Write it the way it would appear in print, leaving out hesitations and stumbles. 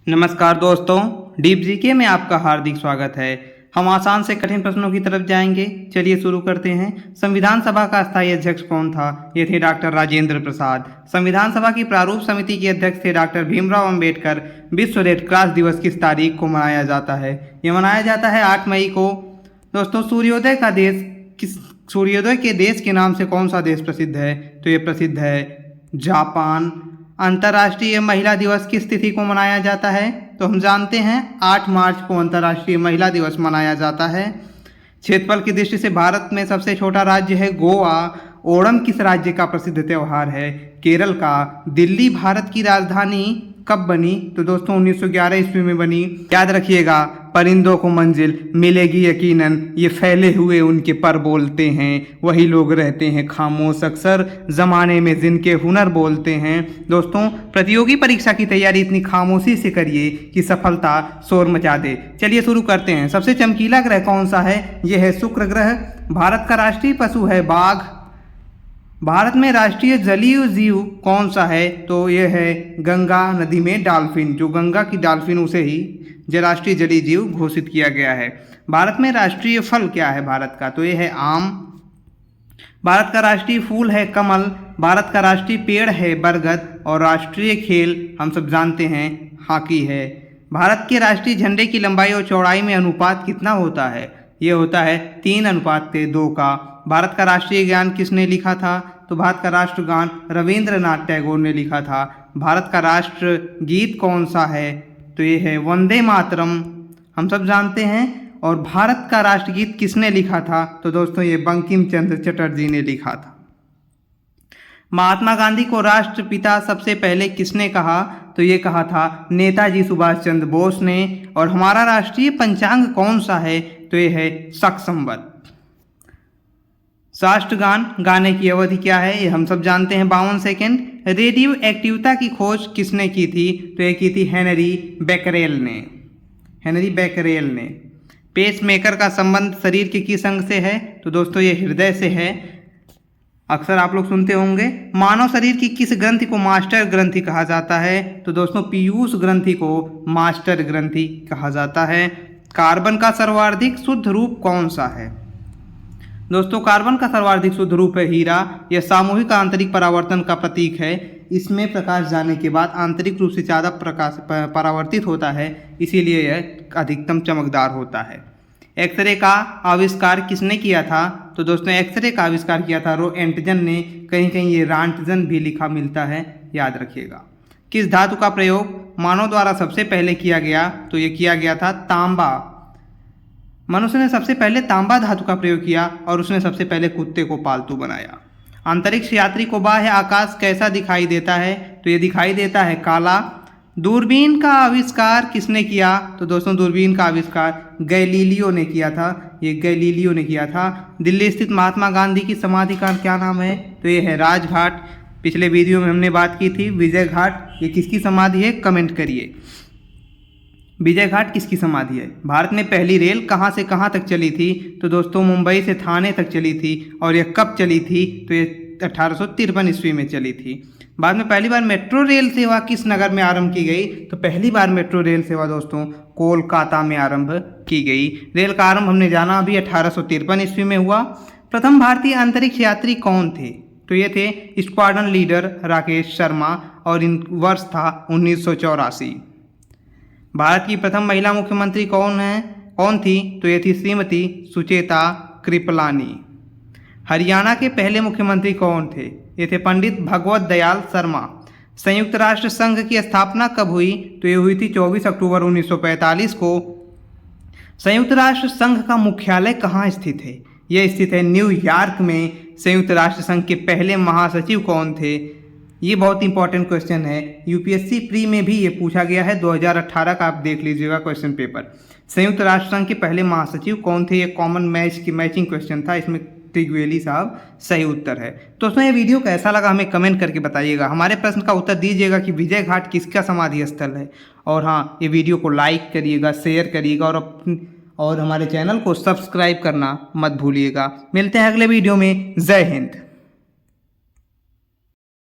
नमस्कार दोस्तों, deep GK में आपका हार्दिक स्वागत है। हम आसान से कठिन प्रश्नों की तरफ जाएंगे। चलिए शुरू करते हैं। संविधान सभा का स्थायी अध्यक्ष कौन था? ये थे डॉक्टर राजेंद्र प्रसाद। संविधान सभा की प्रारूप समिति के अध्यक्ष थे डॉक्टर भीमराव अंबेडकर। विश्व रेड क्रॉस दिवस किस तारीख को मनाया जाता है? ये मनाया जाता है 8 मई को। दोस्तों, सूर्योदय के देश के नाम से कौन सा देश प्रसिद्ध है? तो ये प्रसिद्ध है जापान। अंतर्राष्ट्रीय महिला दिवस किस तिथि को मनाया जाता है? तो हम जानते हैं 8 मार्च को अंतर्राष्ट्रीय महिला दिवस मनाया जाता है। क्षेत्रफल की दृष्टि से भारत में सबसे छोटा राज्य है गोवा। ओणम किस राज्य का प्रसिद्ध त्यौहार है? केरल का। दिल्ली भारत की राजधानी कब बनी? तो दोस्तों 1911 ईस्वी में बनी। याद रखिएगा, परिंदों को मंजिल मिलेगी यकीनन, ये फैले हुए उनके पर बोलते हैं, वही लोग रहते हैं खामोश अक्सर जमाने में जिनके हुनर बोलते हैं। दोस्तों, प्रतियोगी परीक्षा की तैयारी इतनी खामोशी से करिए कि सफलता शोर मचा दे। चलिए शुरू करते हैं। सबसे चमकीला ग्रह कौन सा है? यह है शुक्र ग्रह। भारत का राष्ट्रीय पशु है बाघ। भारत में राष्ट्रीय जलीय जीव कौन सा है? तो यह है गंगा नदी में डॉल्फिन। जो गंगा की डॉल्फिन, उसे ही राष्ट्रीय जलीय जीव घोषित किया गया है। भारत में राष्ट्रीय फल क्या है भारत का? तो यह है आम। भारत का राष्ट्रीय फूल है कमल। भारत का राष्ट्रीय पेड़ है बरगद। और राष्ट्रीय खेल हम सब जानते हैं हॉकी है। भारत के राष्ट्रीय झंडे की लंबाई और चौड़ाई में अनुपात कितना होता है? ये होता है 3:2 का। भारत का राष्ट्रीय गान किसने लिखा था? तो भारत का राष्ट्रगान रविंद्रनाथ टैगोर ने लिखा था। भारत का राष्ट्र गीत कौन सा है? तो ये है वंदे मातरम, हम सब जानते हैं। और भारत का राष्ट्रगीत किसने लिखा था? तो दोस्तों ये बंकिम चंद्र चटर्जी ने लिखा था। महात्मा गांधी को राष्ट्रपिता सबसे पहले किसने कहा? तो ये कहा था नेताजी सुभाष चंद्र बोस ने। और हमारा राष्ट्रीय पंचांग कौन सा है? तो ये है शक संवत। राष्ट्रगान गाने की अवधि क्या है? ये हम सब जानते हैं 52 सेकेंड। रेडियो एक्टिवता की खोज किसने की थी? तो ये की थी हेनरी बेकरेल ने। पेस मेकर का संबंध शरीर के किस अंग से है? तो दोस्तों ये हृदय से है। अक्सर आप लोग सुनते होंगे। मानव शरीर की किस ग्रंथि को मास्टर ग्रंथि कहा जाता है? तो दोस्तों पीयूष ग्रंथि को मास्टर ग्रंथि कहा जाता है। कार्बन का सर्वाधिक शुद्ध रूप कौन सा है? दोस्तों कार्बन का सर्वाधिक शुद्ध रूप है हीरा। यह सामूहिक आंतरिक परावर्तन का प्रतीक है। इसमें प्रकाश जाने के बाद आंतरिक रूप से ज़्यादा प्रकाश परावर्तित होता है, इसीलिए यह अधिकतम चमकदार होता है। एक्सरे का आविष्कार किसने किया था? तो दोस्तों एक्सरे का आविष्कार किया था रोएंटजन ने। कहीं कहीं ये रांटजन भी लिखा मिलता है, याद रखिएगा। किस धातु का प्रयोग मानव द्वारा सबसे पहले किया गया? तो ये किया गया था तांबा। मनुष्य ने सबसे पहले तांबा धातु का प्रयोग किया और उसने सबसे पहले कुत्ते को पालतू बनाया। अंतरिक्ष यात्री को बाह्य आकाश कैसा दिखाई देता है? तो ये दिखाई देता है काला। दूरबीन का आविष्कार किसने किया? तो दोस्तों दूरबीन का आविष्कार गैलीलियो ने किया था। दिल्ली स्थित महात्मा गांधी की समाधि का क्या नाम है? तो ये है राजघाट। पिछले वीडियो में हमने बात की थी विजय घाट। ये किसकी समाधि है? कमेंट करिए। विजय घाट किसकी समाधि है? भारत में पहली रेल कहाँ से कहाँ तक चली थी? तो दोस्तों मुंबई से थाने तक चली थी। और यह कब चली थी? तो ये 1853 ईस्वी में चली थी। बाद में पहली बार मेट्रो रेल सेवा किस नगर में आरंभ की गई? तो पहली बार मेट्रो रेल सेवा दोस्तों कोलकाता में आरंभ की गई। रेल का आरंभ हमने जाना अभी 1853 ईस्वी में हुआ। प्रथम भारतीय अंतरिक्ष यात्री कौन थे? तो ये थे स्क्वाड्रन लीडर राकेश शर्मा। और इन वर्ष था 1984। भारत की प्रथम महिला मुख्यमंत्री कौन थी? तो ये थी श्रीमती सुचेता कृपलानी। हरियाणा के पहले मुख्यमंत्री कौन थे? ये थे पंडित भगवत दयाल शर्मा। संयुक्त राष्ट्र संघ की स्थापना कब हुई? तो ये हुई थी 24 अक्टूबर 1945 को। संयुक्त राष्ट्र संघ का मुख्यालय कहाँ स्थित है? यह स्थित है न्यूयॉर्क में। संयुक्त राष्ट्र संघ के पहले महासचिव कौन थे? ये बहुत इंपॉर्टेंट क्वेश्चन है। यूपीएससी प्री में भी ये पूछा गया है 2018 का, आप देख लीजिएगा क्वेश्चन पेपर। संयुक्त राष्ट्र संघ के पहले महासचिव कौन थे? ये कॉमन मैचिंग क्वेश्चन था। इसमें त्रिवेली साहब सही उत्तर है। दोस्तों ये वीडियो कैसा लगा हमें कमेंट करके बताइएगा। हमारे प्रश्न का उत्तर दीजिएगा कि विजय घाट किसका समाधि स्थल है। और हाँ, ये वीडियो को लाइक करिएगा, शेयर करिएगा और हमारे चैनल को सब्सक्राइब करना मत भूलिएगा। मिलते हैं अगले वीडियो में। जय हिंद।